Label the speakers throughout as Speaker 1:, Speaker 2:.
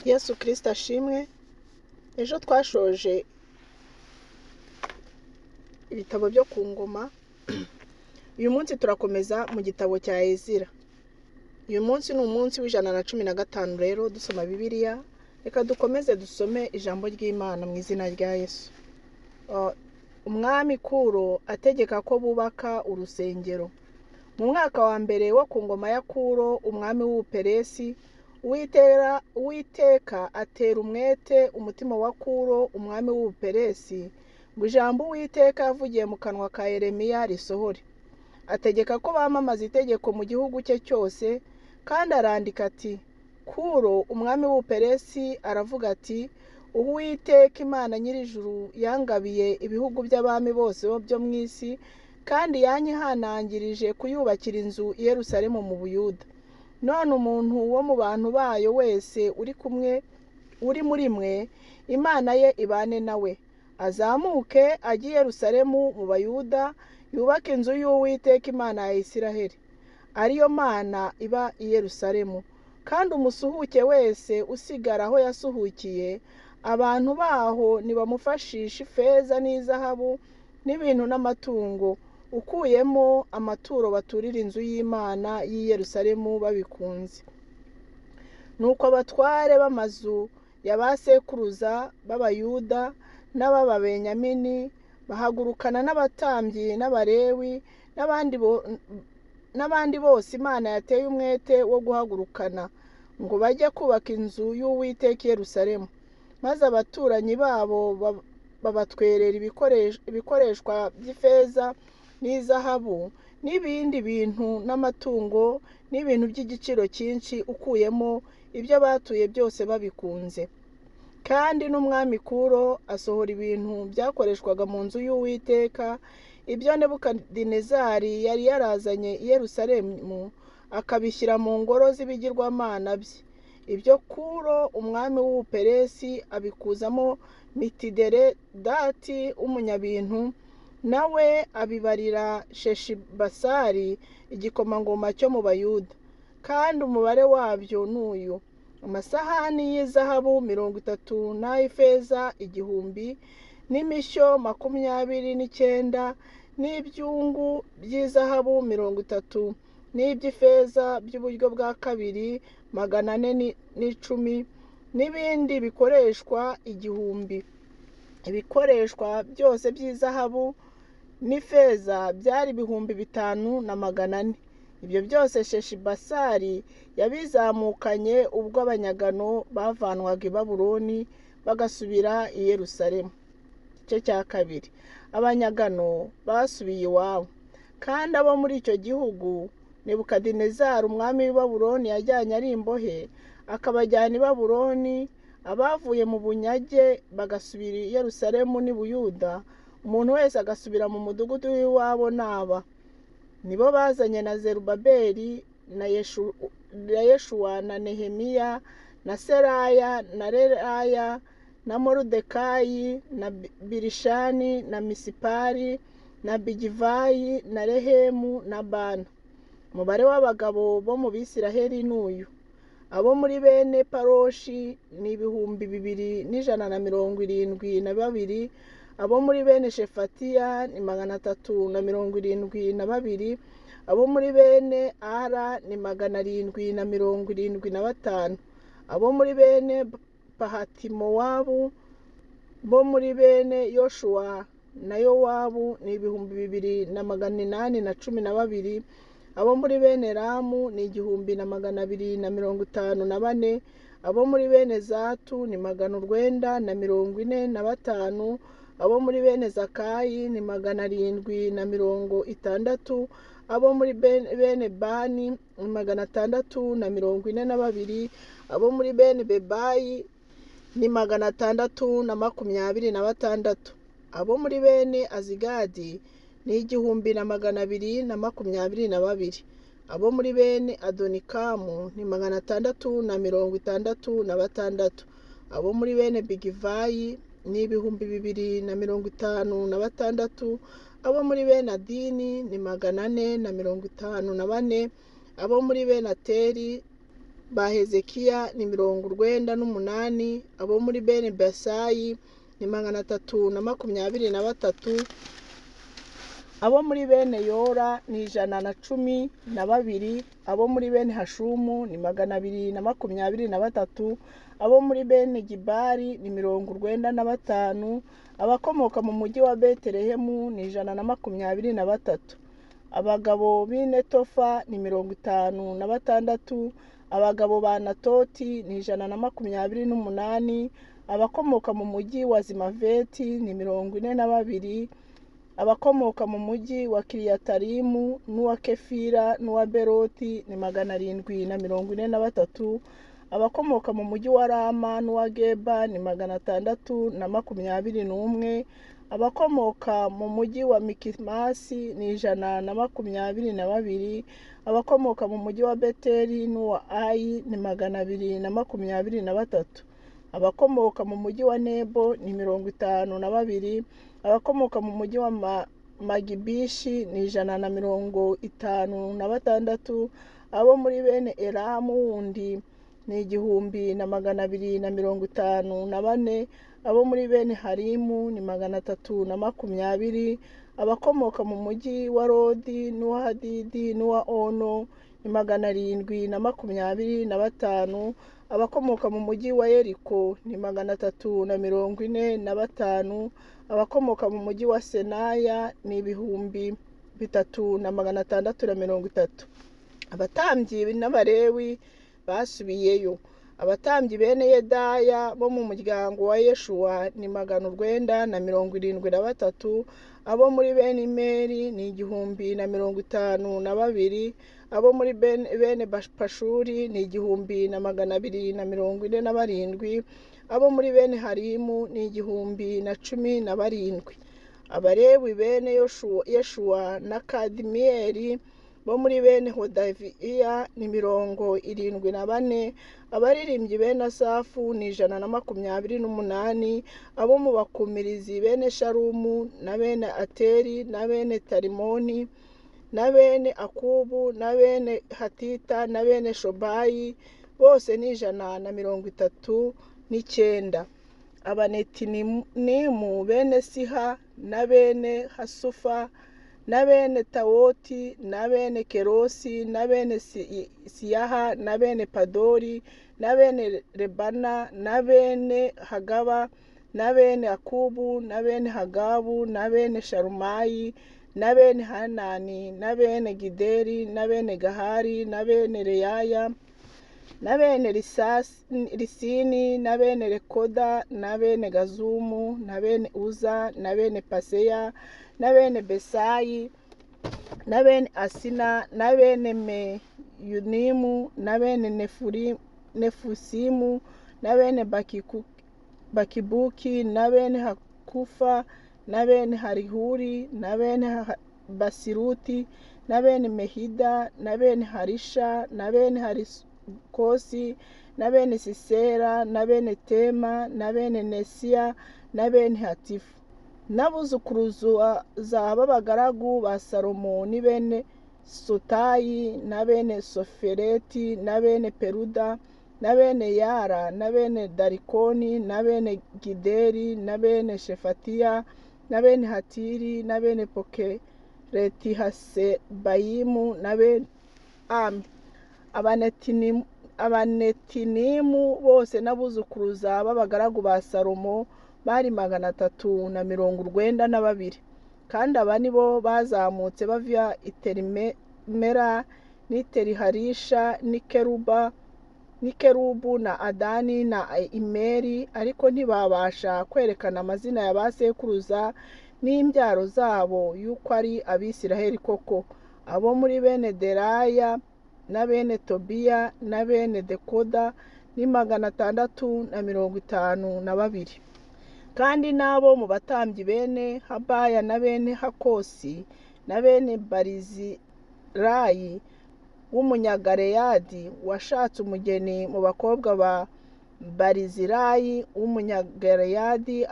Speaker 1: Yesu Kristo ashimwe. Ejo twashoje ibitabo byo ku ngoma. Uyu munsi turakomeza mu gitabo cya Ezira. Uyu munsi ni umunsi w'115 rero dusoma Bibiliya. Reka dukomeze dusome ijambo ry'Imana mu izina rya Yesu. Umwami Kuro ategeka ko bubaka urusengero. Mu mwaka wa mbere wo ku ngoma ya Kuro umwami w'Ubuperesi, Uwiteka atera umwete umutima wa Kuro umwami w'Ubuperesi ngo ijambo Uwiteka yavugiye mu kanwa ka Yeremiya risohore. Ategeka ko bamamaza itegeko mu gihugu cye cyose, kandi arandika ati: Kuro umwami w'Ubuperesi aravuga ati: Uwiteka Imana nyir'ijuru yangabiye ibihugu by'abami bose byo mu isi, kandi yanyihanangirije kuyubakira inzu i Yerusalemu mu Buyuda. None umuntu wo mu bantu bayo wese uri muri mwe, Imana ye ibane nawe, azamuke ajye i Yerusalemu mu Bayuda, yubake inzu y'Uwiteka Imana ya Isiraheli, ariyo Mana iba i Yerusalemu. Kandi umusuhuke wese usigara aho yasuhukiye, abantu baho nibamufashisha ifeza n'izahabu n'ibintu n'amatungo, ukuyemo amaturo baturira inzu y'Imana y'i Yerusalemu babikunze. Nuko abatware b'amazu ya ba sekuruza b'Abayuda n'ab'Abenyamini bahagurukana n'abatambyi n'Abalewi n'abandi bose Imana yateye umwete wo guhagurukana ngo bajye kubaka inzu y'Uwiteka i Yerusalemu. Maze abaturanyi babo babatwerera ibikoreshwa by'ifeza n'izahabu n'ibindi bintu n'amatungo n'ibintu by'igiciro cyinshi, ukuyemo ibyo batuye byose babikunze. Kandi n'umwami Kuro asohora ibintu byakoreshwaga mu nzu y'Uwiteka, ibyo Nebukadinezari yari yarazanye i Yerusalemu, akabishyira mu ngoro z'ibigirwamana bye. Ibyo Kuro umwami w'Ubuperesi abikuzamo Mitideredati w'umunyabintu, nawe abibarira Sheshibasari igikomangoma cyo mu Bayuda. Kandi umubare wabyo n'uyu: amasahani y'izahabu 30 n'ay'ifeza 1,000 n'imishyo 29 n'ibyungu by'izahabu 30 n'iby'ifeza by'uburyo bwa kabiri 410 n'ibindi bikoreshwa 1,000. Ibikoreshwa byose by'izahabu n'ifeza byari 5,400. Ibyo byose Sheshibasari yabizamukanye ubwo abanyagano bavanwaga i Babuloni bagasubira i Yerusalemu. Igice cya kabiri. Abanyagano basubiye iwabo. Kandi abo muri icyo gihugu Nebukadinezari umwami w'i Babuloni yajyanye ari imbohe, akabajyana i Babuloni. Abavuye mu bunyage bagasubira i Yerusalemu n'i Buyuda, umuntu wese agasubira mu mudugudu w'iwabo n'aba. Nibo bazanye na Zerubabeli na Yeshuwa na Nehemiya na Seraya na Reraya na Moridekayi na Bilishani na Misipari na Bigivayi na Rehemu na Bana. Umubare w'abagabo bo mu Bisiraheli n'uyu: abo muri bene Paroshi ni 2,172. Abo muri bene Shefatiya ni 372. Abo muri bene Ara ni 775. Abo muri bene Pahatimowabu bo muri bene Yoshuwa na Yowabu ni 2,812. Abo muri bene Ramu ni 1,254. Abo muri bene Zatu ni 945. Abo muri bene Zakayi ni 760. Abo muri bene Bani ni 642. Abo muri bene Bebayi ni 626. Abo muri bene Azigadi ni 1,222. Abo muri bene Adonikamu ni 666. Abo muri bene Bigivayi ni 2,056. Abo muri bene Adini ni 454. Abo muri bene Ateri ba Hezekiya ni 98, abo muri bene Besayi ni 323, abo muri bene Yora ni 112, abo muri bene Hashumu ni 223, abo muri bene Gibari ni 95, abakomoka mu mujyi wa Betelehemu ni 123, abagabo b'i Netofa ni 56, abagabo ba Natoti ni 128, abakomoka mu mujyi wa Zimaveti ni 42, abakomoka mu mujyi wa Kiriyatarimu n'uwa Kefira n'uwa Beroti ni 743, abakomoka mu mujyi wa Rama n'uwa Geba ni 621, abakomoka mu mujyi wa Mikimasi ni 122, abakomoka mu mujyi wa Beteli n'uwa Ayi ni 223, abakomoka mu mujyi wa Nebo ni 52, abakomoka mu mujyi wa Magibishi ni 156, abo muri bene Elamu wundi ni 1254, abo muri bene Harimu ni 320, abakomoka mu mujyi wa Rodi n'uwa Hadidi n'uwa Ono ni 725, abakomoka mu mujyi wa Yeriko ni 345, abakomoka mu mujyi wa Senaya ni 3630. Abatambyi n'Abalewi basubiyeyo. Abatambyi bene Yedaya bo mu muryango wa Yeshuwa ni 973, abo muri bene Imeri ni 1052, abo muri bene Pashuri ni 1247, abo muri bene Harimu ni 1017. Abalewi bene Yeshuwa na Kadimiyeli bo muri bene Hodaviya ni 74, abaririmbyi bene Asafu ni 128, abo mu bakumirizi bene Shalumu na bene Ateri na bene Tarimoni na bene Akubu na bene Hatita na bene Shobayi bose ni 139. Abanetinimu bene Siha na bene Hasufa na bene Tawoti na bene Kerosi na bene Siyaha na bene Padori na bene Rebana na bene Hagaba na bene Akubu na bene Hagabu na bene Shalumayi na bene Hanani na bene Gideri na bene Gahari na bene Reyaya na bene Risini na bene Rekoda na bene Gazumu na bene Uza na bene Paseya na bene Besayi na bene Asina na bene Meyunimu na bene Nefusimu na bene Bakibuki na bene Hakufa na bene Harihuri na bene Basiruti na bene Mehida na bene Harisha na bene Harikosi na bene Sisera na bene Tema na bene Nesiya na bene Hatifu. N'abuzukuruza b'abagaragu ba Salomo ni bene Sotayi na bene Sofereti na bene Peruda na bene Yara na bene Darikoni na bene Gideri na bene Shefatiya na bene Hatiri na bene Pokereti Hasebayimu na bene Ami. Abanetinimu bose n'abuzukuruza b'abagaragu ba Salomo bari 392, kandi aba ni bo bazamutse bava Iterimera n'Iteriharisha n'Ikerubu na Adani na Imeri, ariko ntibabasha kwerekana amazina ya ba sekuruza n'imbyaro zabo yuko ari Abisiraheli koko. Abo muri bene Deraya na bene Tobiya na bene Dekoda ni 652, kandi n'abo mu batambyi bene Habaya na bene Hakosi na bene Barizirayi w'Umunyagaleyadi washatse umugeni mu bakobwa ba Barizirayi w'Umunyagaleyadi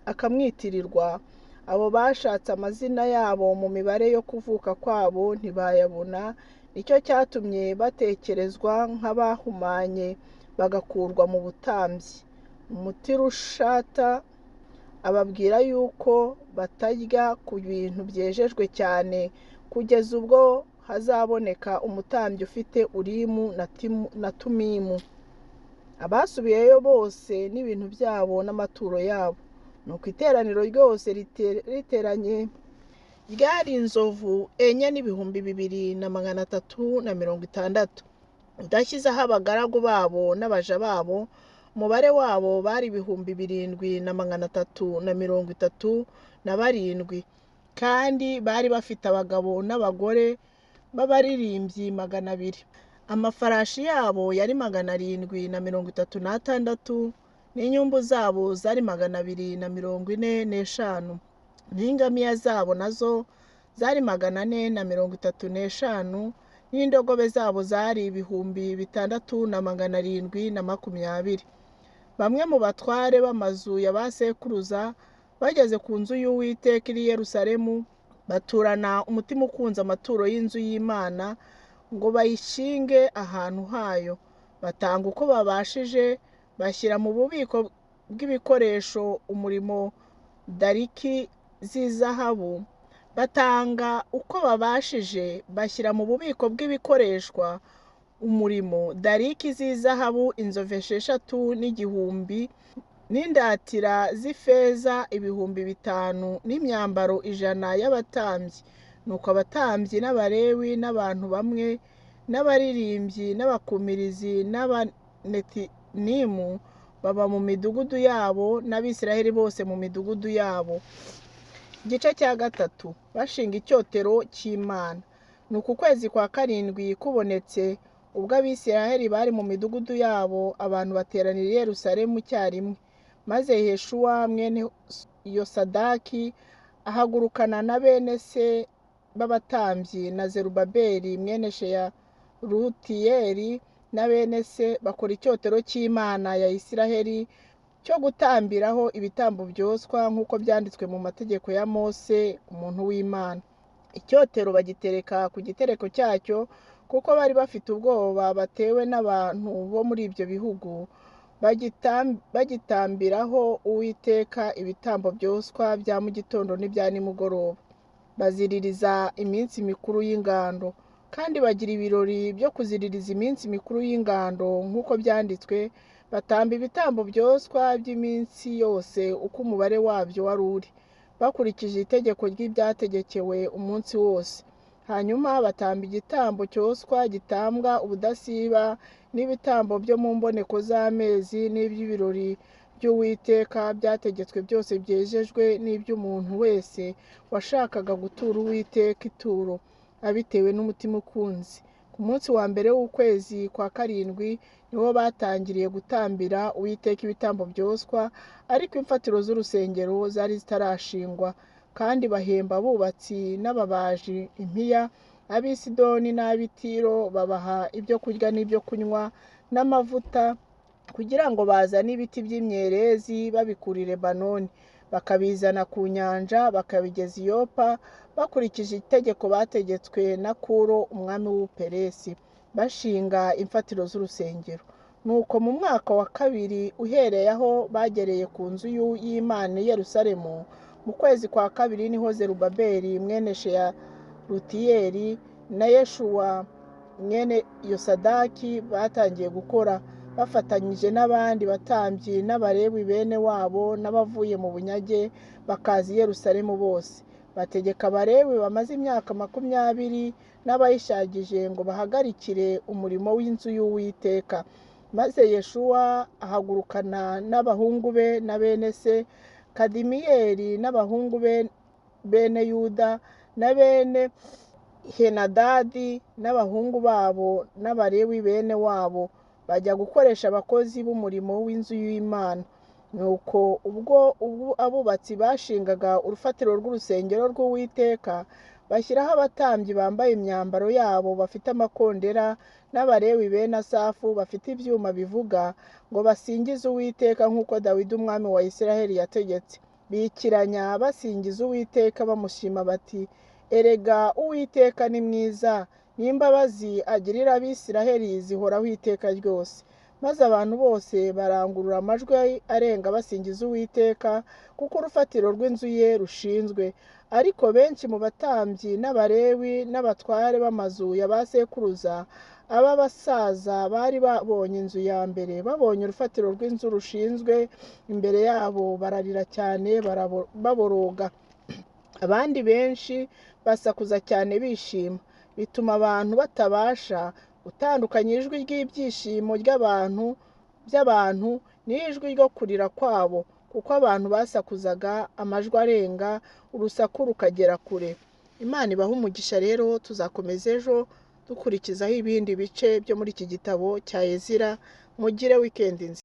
Speaker 1: akamwitirirwa. Abo bashatse amazina yabo mu mibare yo kuvuka kwabo ntibayabona, nicyo cyatumye batekerezwa nk'abahumanye bagakurwa mu butambyi. Umutirushata ababwira yuko batarya ku bintu byejejwe cyane kugeza ubwo hazaboneka umutambyi ufite Urimu na Tumimu. Abasubiyeyo bose n'ibintu byabo n'amaturo yabo. Nuko iteraniro ryose riteranye ryari inzovu 4,260, udashyizeho abagaragu babo n'abaja babo. Umubare wabo bari 7,337, kandi bari bafite abagabo n'abagore b'abaririmbyi 200. Amafarashi yabo yari 736, n'inyumbu zabo zari 245, n'ingamiya zabo nazo zari 435, n'indogobe zabo zari 6,720. Bamwe mu batware b'amazu ya ba sekuruza bageze ku nzu y'Uwiteka iri Yerusalemu, baturana umutima ukunze amaturo y'inzu y'Imana ngo bayishinge ahantu hayo. Batanga uko babashije, bashyira mu bubiko bw'ibikoresho umurimo dariki z'izahabu. Batanga uko babashije, bashyira mu bubiko bw'ibikoreshwa umurimo dariki z'izahabu 6,000, n'indatira z'ifeza 5,000, n'imyambaro 100 y'abatambyi. Nuko abatambyi n'Abalewi n'abantu bamwe n'abaririmbyi n'abakumirizi n'Abanetinimu baba mu midugudu yabo, n'Abisiraheli bose mu midugudu yabo. Igice cya 3. Bashinga icyotero cy'Imana. Nuko ukwezi kwa 7 kubonetse, ubwo Abisiraheli bari mu midugudu yabo, abantu bateranira i Yerusalemu icyarimwe. Maze Yeshuwa mwene Yosadaki ahagurukana na bene se b'abatambyi na Zerubabeli mwene Sheyalutiyeli na bene se, bakora icyotero cy'Imana ya Isiraheli cyo gutambiraho ibitambo byoswa nk'uko byanditswe mu mategeko ya Mose umuntu w'Imana. Icyotero bagitereka ku gitereko cyacyo, kuko bari bafite ubwoba batewe n'abantu bo muri ibyo bihugu. Bagitambiraho Uwiteka ibitambo byoswa bya mu gitondo n'ibya nimugoroba. Baziririza iminsi mikuru y'ingando, kandi bagira ibirori byo kuziririza iminsi mikuru y'ingando nk'uko byanditswe. Batamba ibitambo byoswa by'iminsi yose uko umubare wabyo wari uri, bakurikije itegeko ry'ibyategekewe umunsi wose. Hanyuma batamba igitambo cyoswa gitambwa ubudasiba, n'ibitambo byo mu mboneko z'amezi, n'iby'ibirori by'Uwiteka byategetswe byose byejejwe, n'iby'umuntu wese washakaga gutura Uwiteka ituro abitewe n'umutima ukunze. Ku munsi wa mbere w'ukwezi kwa 7 niho batangiriye gutambira Uwiteka ibitambo byoswa, ariko imfatiro z'urusengero zari zitarashingwa. Kandi bahemba abubatsi n'ababaji impiya ab'i Sidoni n'ab'i Tiro, babaha ibyo kurya n'ibyo kunywa n'amavuta, kugira ngo bazane ibiti by'imyerezi babikura i Lebanoni, bakabizana ku nyanja bakabigeza i Yopa, bakurikije itegeko bategetswe na Kuro umwami w'Ubuperesi, bashinga imfatiro z'urusengero. Nuko mu mwaka wa 2 uhereye aho bagereye ku nzu y'Imana i Yerusalemu, mu kwezi kwa 2 niho Zerubabeli mwene Sheyalutiyeli na Yeshuwa mwene Yosadaki batangiye gukora, bafatanyije n'abandi batambyi n'Abalewi bene wabo n'abavuye mu bunyage bakaza i Yerusalemu bose. Bategeka Abalewi bamaze imyaka 20 n'abayishagije ngo bahagarikire umurimo w'inzu y'Uwiteka. Maze Yeshuwa ahagurukana n'abahungu be na bene se, Kadimiyeli n'abahungu be bene Yuda na bene Henadadi n'abahungu babo n'Abalewi bene wabo, bajya gukoresha abakozi b'umurimo w'inzu y'Imana. Nuko ubwo abubatsi bashingaga urufatiro rw'urusengero rw'Uwiteka, bashyiraho abatambyi bambaye imyambaro yabo bafite amakondera, n'Abalewi bene Asafu bafite ibyuma bivuga, ngo basingize Uwiteka nk'uko Dawidi umwami wa Isiraheli yategetse. Bikiranya basingiza Uwiteka bamushima bati, erega Uwiteka ni mwiza, n'imbabazi agirira Abisiraheli zihoraho iteka ryose. Maze abantu bose barangurura amajwi arenga basingiza Uwiteka, kuko urufatiro rw'inzu ye rushinzwe. Ariko benshi mu batambyi n'Abalewi n'abatware b'amazu ya ba sekuruza, ab'abasaza bari babonye inzu ya mbere, babonye urufatiro rw'inzu rushinzwe imbere yabo, bararira cyane baboroga. Abandi benshi basakuza cyane bishima, bituma abantu batabasha gutandukanya ijwi ry'ibyishimo by'abantu n'ijwi ryo kurira kwabo, kuko abantu basakuzaga amajwi arenga, urusaku rukagera kure. Imana ibahe umugisha. Rero tuzakomeza ejo dukurikizaho ibindi bice byo muri iki gitabo cya Ezira. Mugire weekend nziza.